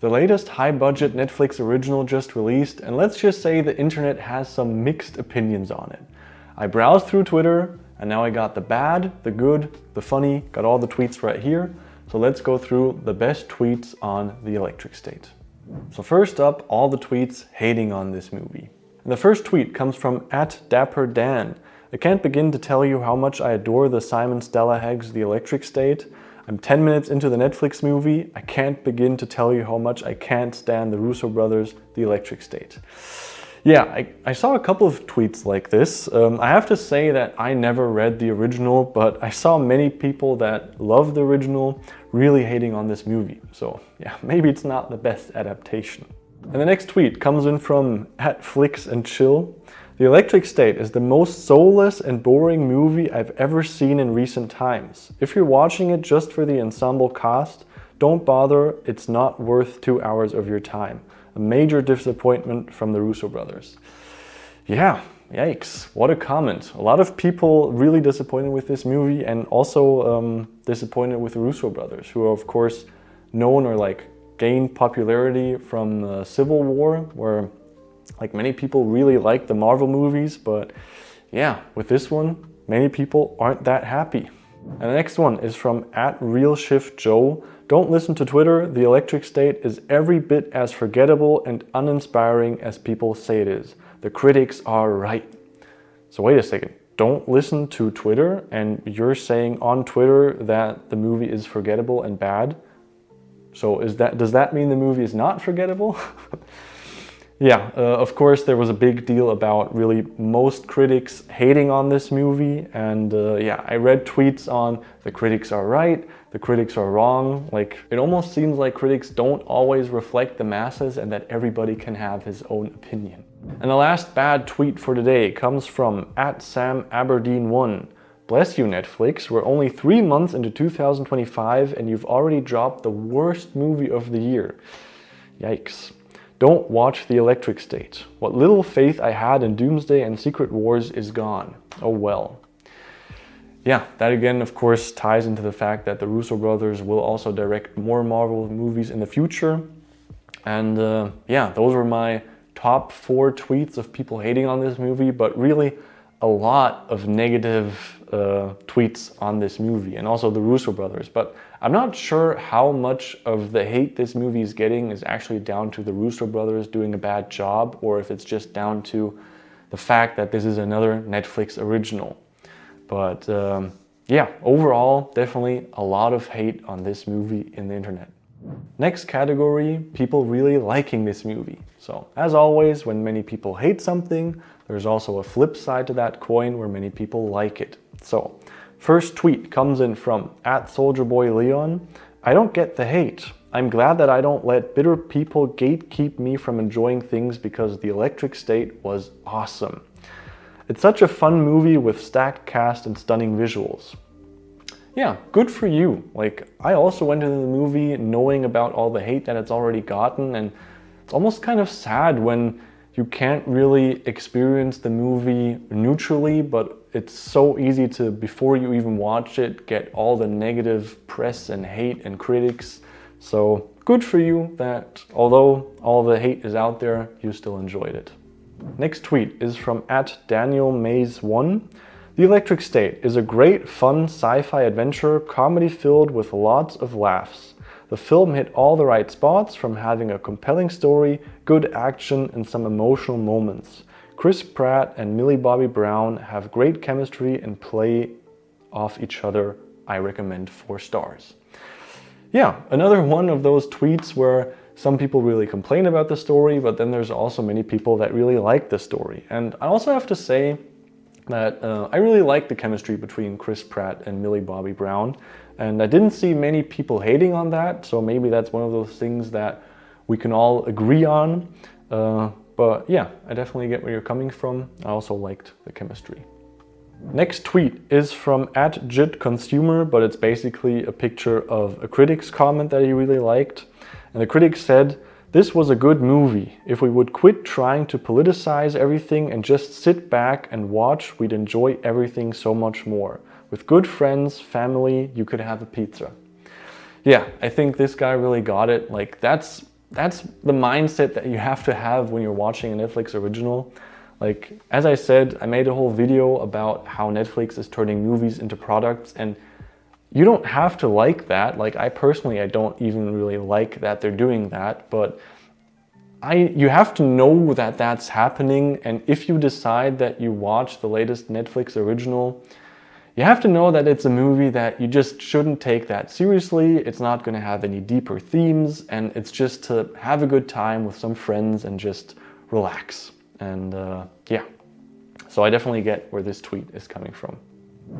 The latest high-budget Netflix original just released, and let's just say the internet has some mixed opinions on it. I browsed through Twitter, and now I got the bad, the good, the funny, got all the tweets right here. So let's go through the best tweets on The Electric State. So first up, all the tweets hating on this movie. And the first tweet comes from @DapperDan. I can't begin to tell you how much I adore the Simon Stella-Heggs The Electric State. I'm 10 minutes into the Netflix movie. I can't begin to tell you how much I can't stand the Russo brothers, The Electric State. Yeah, I saw a couple of tweets like this. I have to say that I never read the original, but I saw many people that love the original really hating on this movie. So yeah, maybe it's not the best adaptation. And the next tweet comes in from @FlixandChill. The Electric State is the most soulless and boring movie I've ever seen in recent times. If you're watching it just for the ensemble cast, don't bother, it's not worth 2 hours of your time. A major disappointment from the Russo brothers. Yeah, yikes, what a comment. A lot of people really disappointed with this movie, and also disappointed with the Russo brothers, who are of course known or like gained popularity from Civil War, where like many people really like the Marvel movies, but yeah, with this one, many people aren't that happy. And the next one is from @RealShiftJoe. Don't listen to Twitter. The Electric State is every bit as forgettable and uninspiring as people say it is. The critics are right. So wait a second. Don't listen to Twitter, and you're saying on Twitter that the movie is forgettable and bad? So does that mean the movie is not forgettable? Yeah, of course there was a big deal about really most critics hating on this movie, and yeah, I read tweets on the critics are right, the critics are wrong. Like, it almost seems like critics don't always reflect the masses and that everybody can have his own opinion. And the last bad tweet for today comes from @SamAberdeen1. Bless you, Netflix, we're only 3 months into 2025 and you've already dropped the worst movie of the year. Yikes. Don't watch The Electric State. What little faith I had in Doomsday and Secret Wars is gone. Oh well. Yeah, that again of course ties into the fact that the Russo brothers will also direct more Marvel movies in the future. And yeah, those were my top 4 tweets of people hating on this movie, but really a lot of negative tweets on this movie, and also the Russo brothers. But I'm not sure how much of the hate this movie is getting is actually down to the Russo brothers doing a bad job, or if it's just down to the fact that this is another Netflix original. But yeah, overall, definitely a lot of hate on this movie in the internet. Next category, people really liking this movie. So as always, when many people hate something, there's also a flip side to that coin where many people like it. So first tweet comes in from @SoldierBoyLeon. I don't get the hate. I'm glad that I don't let bitter people gatekeep me from enjoying things because The Electric State was awesome. It's such a fun movie with stacked cast and stunning visuals. Yeah, good for you. Like, I also went into the movie knowing about all the hate that it's already gotten, and it's almost kind of sad when you can't really experience the movie neutrally, but it's so easy to, before you even watch it, get all the negative press and hate and critics. So good for you that although all the hate is out there, you still enjoyed it. Next tweet is from @DanielMays1. The Electric State is a great, fun sci-fi adventure comedy filled with lots of laughs. The film hit all the right spots, from having a compelling story, good action, and some emotional moments. Chris Pratt and Millie Bobby Brown have great chemistry and play off each other. I recommend 4 stars. Yeah, another one of those tweets where some people really complain about the story, but then there's also many people that really like the story. And I also have to say that I really like the chemistry between Chris Pratt and Millie Bobby Brown. And I didn't see many people hating on that, so maybe that's one of those things that we can all agree on. But yeah, I definitely get where you're coming from. I also liked the chemistry. Next tweet is from @JitConsumer, but it's basically a picture of a critic's comment that he really liked. And the critic said, "This was a good movie. If we would quit trying to politicize everything and just sit back and watch, we'd enjoy everything so much more. With good friends, family, you could have a pizza." Yeah, I think this guy really got it. Like, that's that's the mindset that you have to have when you're watching a Netflix original. Like, as I said, I made a whole video about how Netflix is turning movies into products, and you don't have to like that. Like, I personally, I don't even really like that they're doing that, but you have to know that that's happening. And if you decide that you watch the latest Netflix original, you have to know that it's a movie that you just shouldn't take that seriously. It's not going to have any deeper themes, and it's just to have a good time with some friends and just relax. And yeah, so I definitely get where this tweet is coming from.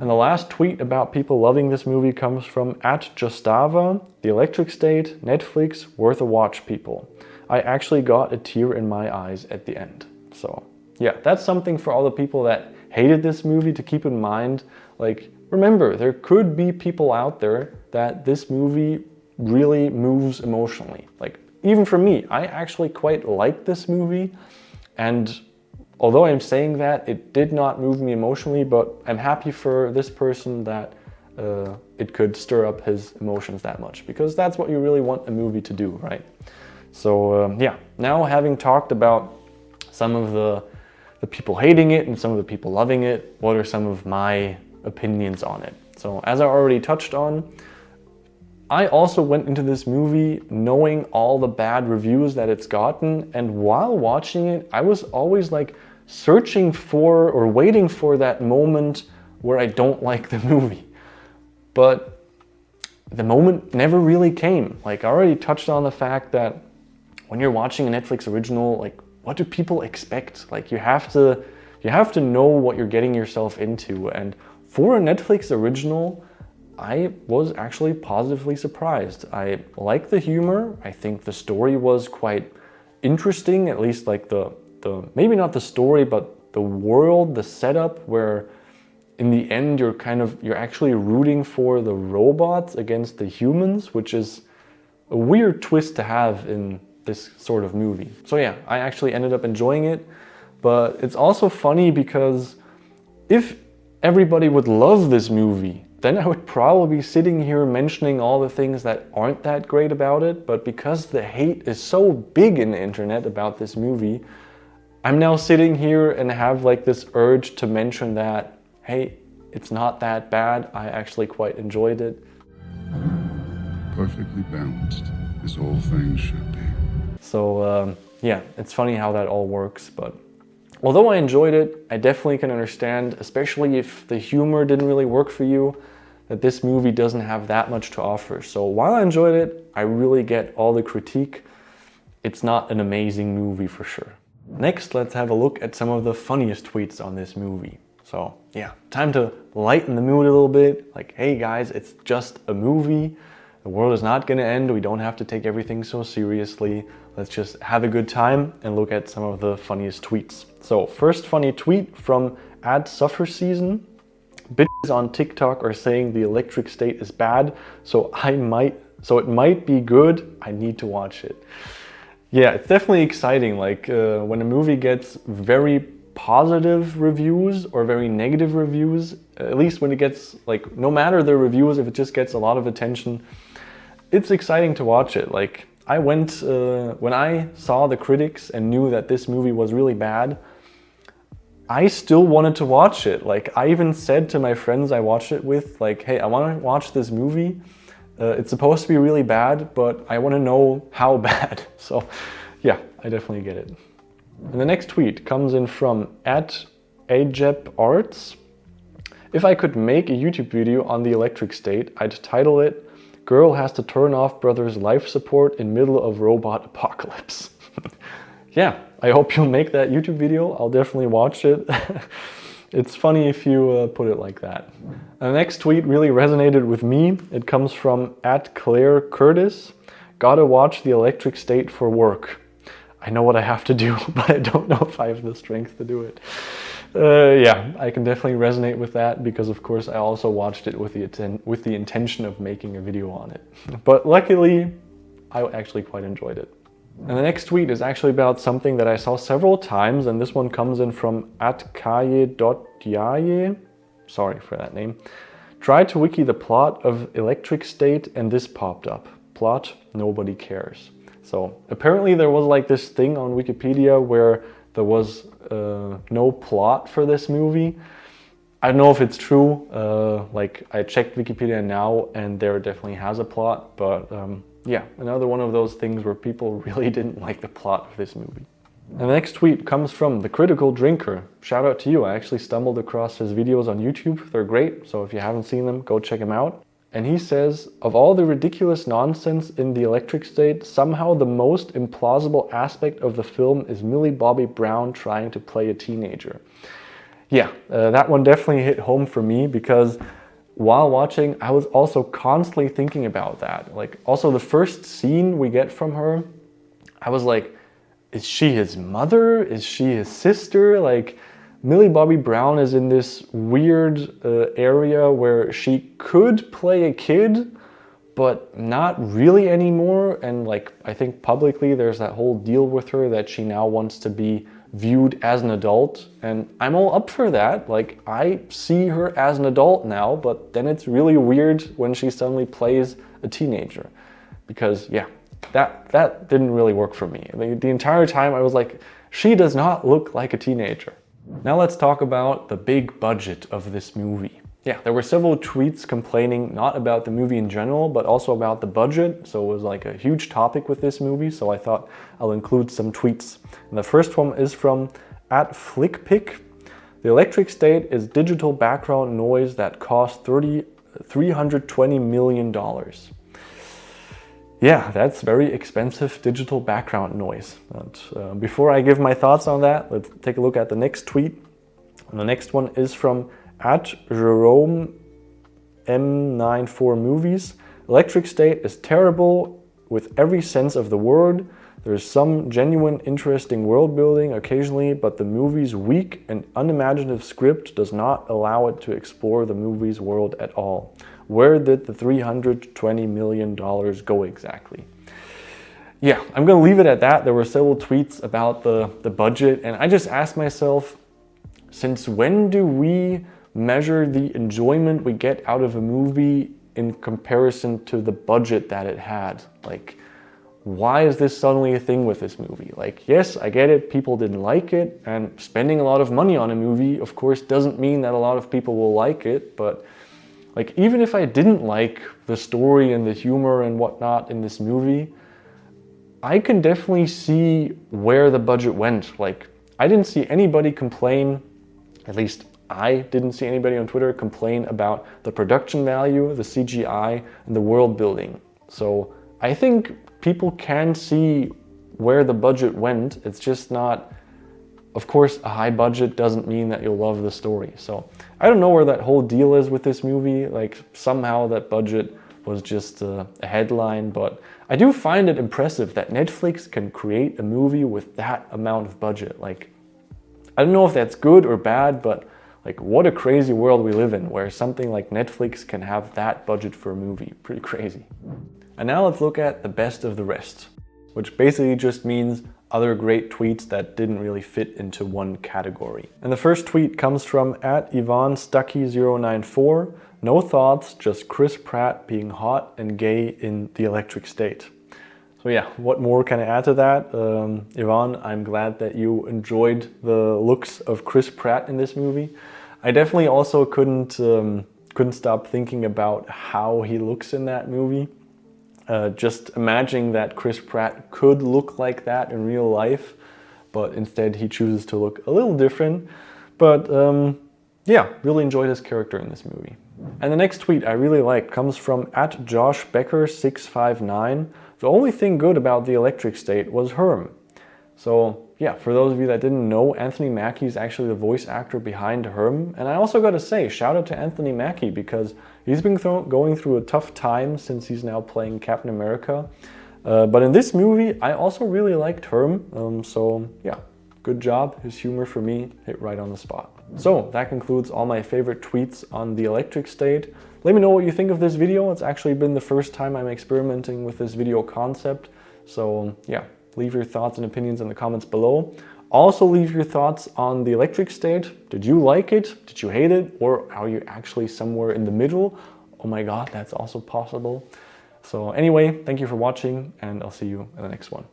And the last tweet about people loving this movie comes from @Justava, The Electric State, Netflix, worth a watch, people. I actually got a tear in my eyes at the end. So yeah, that's something for all the people that hated this movie to keep in mind. Like, remember, there could be people out there that this movie really moves emotionally. Like, even for me, I actually quite like this movie. And although I'm saying that, it did not move me emotionally, but I'm happy for this person that it could stir up his emotions that much, because that's what you really want a movie to do, right? So yeah, now having talked about some of the people hating it and some of the people loving it, what are some of my opinions on it? So as I already touched on, I also went into this movie knowing all the bad reviews that it's gotten, and while watching it, I was always like searching for or waiting for that moment where I don't like the movie. But the moment never really came. Like, I already touched on the fact that when you're watching a Netflix original, like, what do people expect? Like, you have to know what you're getting yourself into. And for a Netflix original, I was actually positively surprised. I like the humor. I think the story was quite interesting, at least like the maybe not the story, but the world, the setup, where in the end you're actually rooting for the robots against the humans, which is a weird twist to have in this sort of movie. So yeah, I actually ended up enjoying it, but it's also funny because if everybody would love this movie, then I would probably be sitting here mentioning all the things that aren't that great about it. But because the hate is so big in the internet about this movie, I'm now sitting here and have like this urge to mention that, hey, it's not that bad. I actually quite enjoyed it. Perfectly balanced, as all things should be. So yeah, it's funny how that all works. But although I enjoyed it, I definitely can understand, especially if the humor didn't really work for you, that this movie doesn't have that much to offer. So while I enjoyed it, I really get all the critique. It's not an amazing movie for sure. Next, let's have a look at some of the funniest tweets on this movie. So yeah, time to lighten the mood a little bit. Like, hey guys, it's just a movie. The world is not gonna end. We don't have to take everything so seriously. Let's just have a good time and look at some of the funniest tweets. So first funny tweet from @SufferSeason. Bitches on TikTok are saying The Electric State is bad, so it might be good. I need to watch it. Yeah, it's definitely exciting. Like when a movie gets very positive reviews or very negative reviews, at least when it gets, like, no matter the reviews, if it just gets a lot of attention, it's exciting to watch it. Like, I went, when I saw the critics and knew that this movie was really bad, I still wanted to watch it. Like, I even said to my friends I watched it with, like, hey, I want to watch this movie. It's supposed to be really bad, but I want to know how bad. So yeah, I definitely get it. And the next tweet comes in from @AjepArts. If I could make a YouTube video on The Electric State, I'd title it, Girl Has to Turn Off Brother's Life Support in Middle of Robot Apocalypse. Yeah, I hope you'll make that YouTube video. I'll definitely watch it. It's funny if you put it like that. And the next tweet really resonated with me. It comes from @ClaireCurtis. Gotta watch The Electric State for work. I know what I have to do, but I don't know if I have the strength to do it. Yeah, I can definitely resonate with that because, of course, I also watched it with the intention of making a video on it. But luckily, I actually quite enjoyed it. And the next tweet is actually about something that I saw several times, and this one comes in from @kaye.yaye. Sorry for that name. Tried to wiki the plot of Electric State and this popped up. Plot, nobody cares. So apparently there was like this thing on Wikipedia where there was no plot for this movie. I don't know if it's true. Like I checked Wikipedia now and there definitely has a plot, but yeah, another one of those things where people really didn't like the plot of this movie. And the next tweet comes from The Critical Drinker. Shout out to you. I actually stumbled across his videos on YouTube. They're great, so if you haven't seen them, go check them out. And he says, of all the ridiculous nonsense in The Electric State, somehow the most implausible aspect of the film is Millie Bobby Brown trying to play a teenager. Yeah, that one definitely hit home for me because while watching, I was also constantly thinking about that. Like, also the first scene we get from her, I was like, is she his mother? Is she his sister? Like, Millie Bobby Brown is in this weird area where she could play a kid, but not really anymore. And like, I think publicly there's that whole deal with her that she now wants to be viewed as an adult. And I'm all up for that. Like, I see her as an adult now, but then it's really weird when she suddenly plays a teenager. Because yeah, that didn't really work for me. The entire time I was like, she does not look like a teenager. Now let's talk about the big budget of this movie. Yeah, there were several tweets complaining not about the movie in general, but also about the budget. So it was like a huge topic with this movie. So I thought I'll include some tweets. And the first one is from @flickpick. The Electric State is digital background noise that cost $320 million. Yeah, that's very expensive digital background noise. But, before I give my thoughts on that, let's take a look at the next tweet. And the next one is from @Jerome M94 Movies. Electric State is terrible with every sense of the word. There's some genuine interesting world building occasionally, but the movie's weak and unimaginative script does not allow it to explore the movie's world at all. Where did the $320 million go exactly? Yeah, I'm gonna leave it at that. There were several tweets about the budget, and I just asked myself, since when do we measure the enjoyment we get out of a movie in comparison to the budget that it had? Like, why is this suddenly a thing with this movie? Like, yes, I get it, people didn't like it, and spending a lot of money on a movie, of course, doesn't mean that a lot of people will like it, but like, even if I didn't like the story and the humor and whatnot in this movie, I can definitely see where the budget went. Like, I didn't see anybody complain, at least I didn't see anybody on Twitter complain about the production value, the CGI, and the world building. So I think people can see where the budget went. It's just not, of course, a high budget doesn't mean that you'll love the story. So I don't know where that whole deal is with this movie. Like, somehow that budget was just a headline, but I do find it impressive that Netflix can create a movie with that amount of budget. Like, I don't know if that's good or bad, but like, what a crazy world we live in where something like Netflix can have that budget for a movie. Pretty crazy. And now let's look at the best of the rest, which basically just means other great tweets that didn't really fit into one category. And the first tweet comes from @IvanStucky094. No thoughts, just Chris Pratt being hot and gay in The Electric State. So yeah, what more can I add to that? Ivan, I'm glad that you enjoyed the looks of Chris Pratt in this movie. I definitely also couldn't stop thinking about how he looks in that movie. Just imagining that Chris Pratt could look like that in real life, but instead he chooses to look a little different. But yeah, really enjoyed his character in this movie. And the next tweet I really like comes from @JoshBecker659. The only thing good about The Electric State was Herm. So yeah, for those of you that didn't know, Anthony Mackie is actually the voice actor behind Herm. And I also got to say, shout out to Anthony Mackie because he's been going through a tough time since he's now playing Captain America. But in this movie, I also really liked Herm. So yeah, good job. His humor for me hit right on the spot. So that concludes all my favorite tweets on The Electric State. Let me know what you think of this video. It's actually been the first time I'm experimenting with this video concept. So yeah, leave your thoughts and opinions in the comments below. Also leave your thoughts on The Electric State. Did you like it? Did you hate it? Or are you actually somewhere in the middle? Oh my God, that's also possible. So anyway, thank you for watching, and I'll see you in the next one.